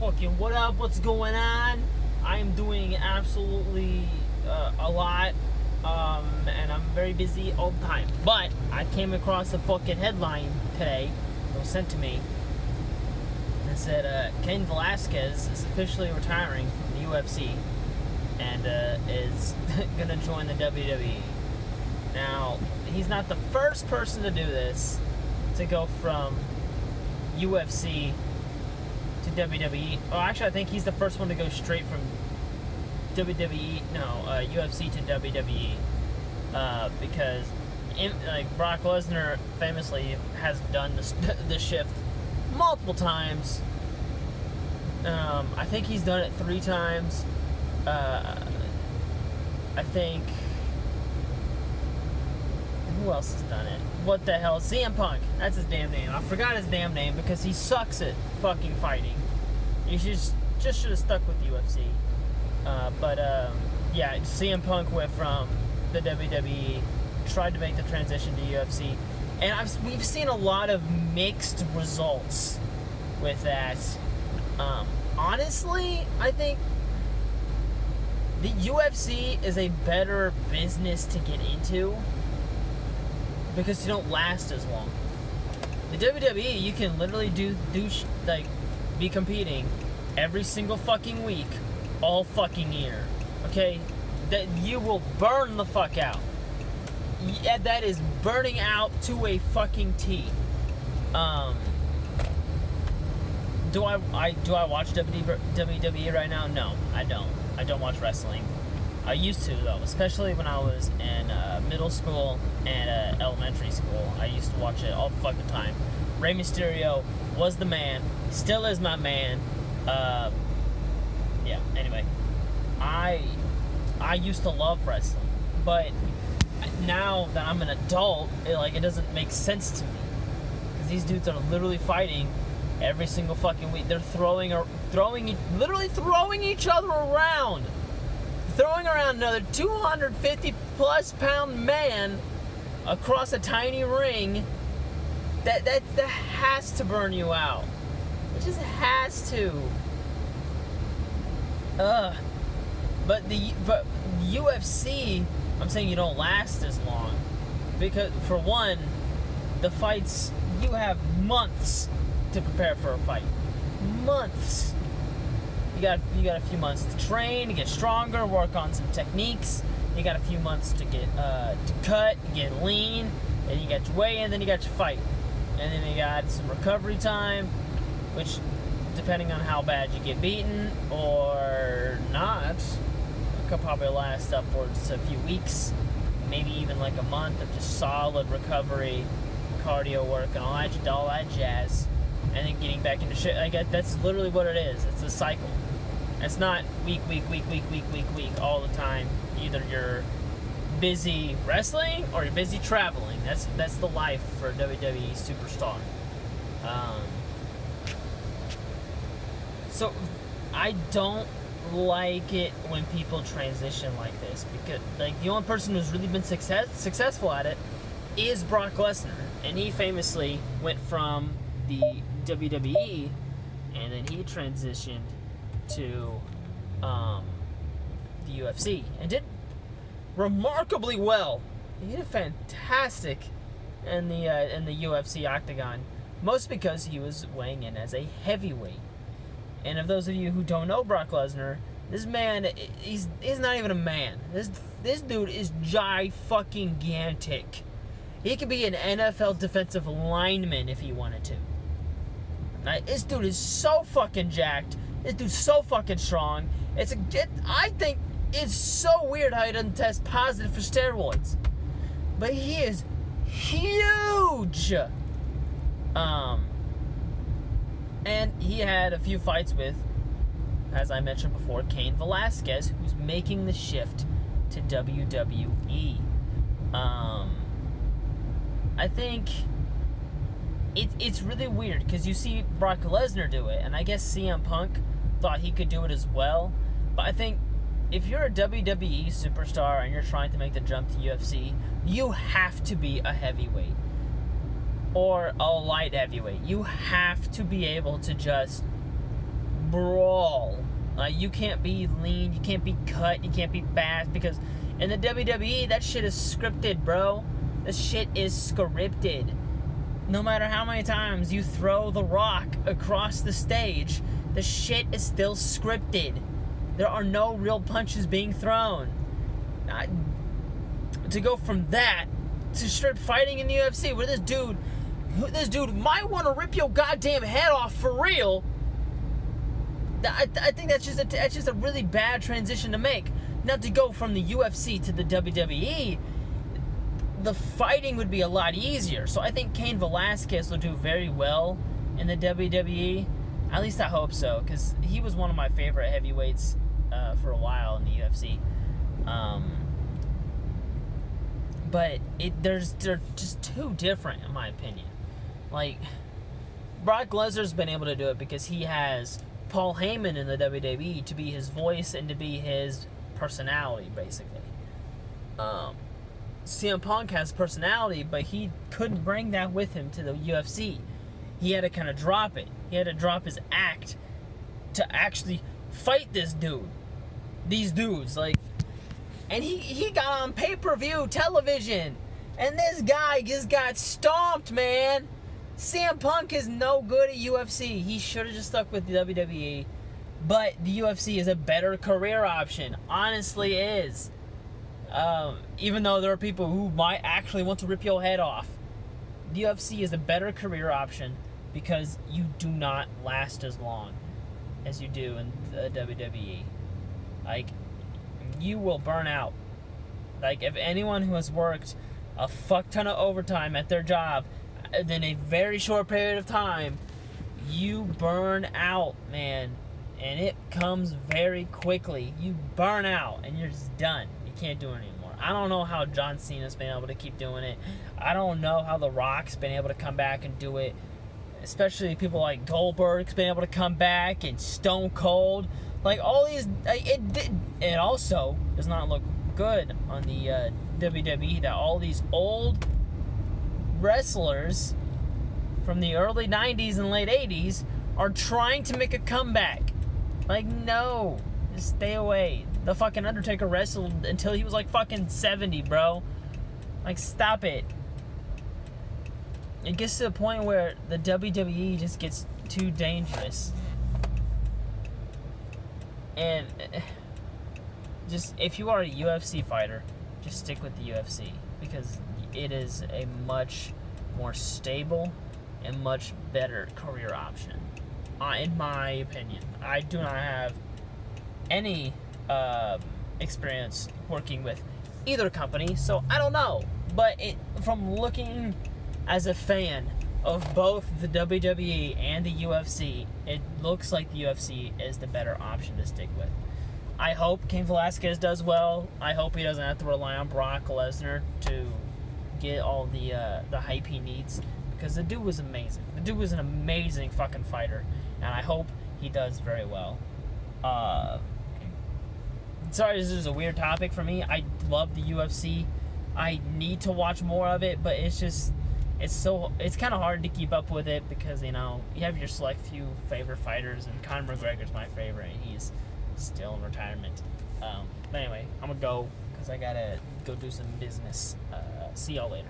Fucking what up? What's going on? I am doing absolutely a lot, and I'm very busy all the time. But I came across a fucking headline today that was sent to me that said Cain Velasquez is officially retiring from the UFC and is gonna join the WWE. Now, he's not the first person to do this, to go from UFC to WWE. Oh, actually, I think he's the first one to go straight from UFC to WWE. Because Brock Lesnar famously has done this shift multiple times. I think he's done it 3 times. I think... Who else has done it? What the hell? CM Punk. That's his damn name. I forgot his damn name because he sucks at fucking fighting. He just should have stuck with UFC. Yeah, CM Punk went from the WWE, tried to make the transition to UFC, and we've seen a lot of mixed results with that. Honestly, I think the UFC is a better business to get into because you don't last as long. The WWE, you can literally be competing every single fucking week, all fucking year. Okay? That you will burn the fuck out. Yeah, that is burning out to a fucking T. Do I watch WWE right now? No, I don't. I don't watch wrestling. I used to, though, especially when I was in middle school and elementary school. I used to watch it all the fucking time. Rey Mysterio was the man, still is my man. Yeah, anyway. I used to love wrestling, but now that I'm an adult, it doesn't make sense to me. Because these dudes are literally fighting every single fucking week. They're literally throwing each other around. Throwing around another 250 plus pound man across a tiny ring. That has to burn you out. It just has to. But UFC, I'm saying you don't last as long because, for one, the fights, you have months to prepare for a fight. Months. You got a few months to train, to get stronger, work on some techniques. You got a few months to get to cut, get lean, and you got your weigh in, then you got your fight, and then you got some recovery time, which, depending on how bad you get beaten or not, could probably last upwards to a few weeks, maybe even like a month of just solid recovery, cardio work, and all that jazz, and then getting back into shit. That's literally what it is. It's a cycle. It's not week all the time. Either you're busy wrestling or you're busy traveling. That's the life for a WWE superstar. So I don't like it when people transition like this, because the only person who's really been successful at it is Brock Lesnar, and he famously went from the WWE and then he transitioned to the UFC and did remarkably well. He did fantastic in the UFC octagon, mostly because he was weighing in as a heavyweight. And of those of you who don't know Brock Lesnar, this man, he's not even a man. This dude is gigantic. He could be an NFL defensive lineman if he wanted to. This dude is so fucking jacked. This dude's so fucking strong. I think it's so weird how he doesn't test positive for steroids. But he is huge. And he had a few fights with, as I mentioned before, Cain Velasquez, who's making the shift to WWE. I think it's really weird because you see Brock Lesnar do it, and I guess CM Punk thought he could do it as well. But I think if you're a WWE superstar and you're trying to make the jump to UFC, you have to be a heavyweight or a light heavyweight. You have to be able to just brawl. You can't be lean, you can't be cut, you can't be fast, because in the WWE, that shit is scripted, bro. This shit is scripted. No matter how many times you throw the Rock across the stage, the shit is still scripted. There are no real punches being thrown. To go from that to strip fighting in the UFC, where this dude might want to rip your goddamn head off for real. I think that's just a really bad transition to make. Not to go from the UFC to the WWE, the fighting would be a lot easier. So I think Cain Velasquez will do very well in the WWE. At least I hope so, because he was one of my favorite heavyweights for a while in the UFC. But they're just too different, in my opinion. Like, Brock Lesnar's been able to do it because he has Paul Heyman in the WWE to be his voice and to be his personality, basically. CM Punk has personality, but he couldn't bring that with him to the UFC. He had to kind of drop it. He had to drop his act to actually fight these dudes. And he got on pay-per-view television, and this guy just got stomped, man. CM Punk is no good at UFC. He should have just stuck with the WWE. But the UFC is a better career option. Honestly is. Even though there are people who might actually want to rip your head off. The UFC is a better career option because you do not last as long as you do in the WWE. Like, you will burn out. Like, if anyone who has worked a fuck ton of overtime at their job in a very short period of time, you burn out, man. And it comes very quickly. You burn out and you're just done. You can't do it anymore. I don't know how John Cena's been able to keep doing it. I don't know how The Rock's been able to come back and do it. Especially people like Goldberg's been able to come back, and Stone Cold. Like, all these, it also does not look good on the WWE that all these old wrestlers from the early 90s and late 80s are trying to make a comeback. Like, no, just stay away. The fucking Undertaker wrestled until he was like fucking 70, bro. Like, stop it. It gets to the point where the WWE just gets too dangerous. And just, if you are a UFC fighter, just stick with the UFC, because it is a much more stable and much better career option, in my opinion. I do not have any experience working with either company, so I don't know. But from looking as a fan of both the WWE and the UFC, it looks like the UFC is the better option to stick with. I hope Cain Velasquez does well. I hope he doesn't have to rely on Brock Lesnar to get all the hype he needs, because the dude was amazing. The dude was an amazing fucking fighter, and I hope he does very well. Sorry, this is a weird topic for me. I love the UFC. I need to watch more of it, but it's kind of hard to keep up with it, because, you know, you have your select few favorite fighters, and Conor McGregor's my favorite, and he's still in retirement. But anyway, I'm gonna go, because I gotta go do some business. See y'all later.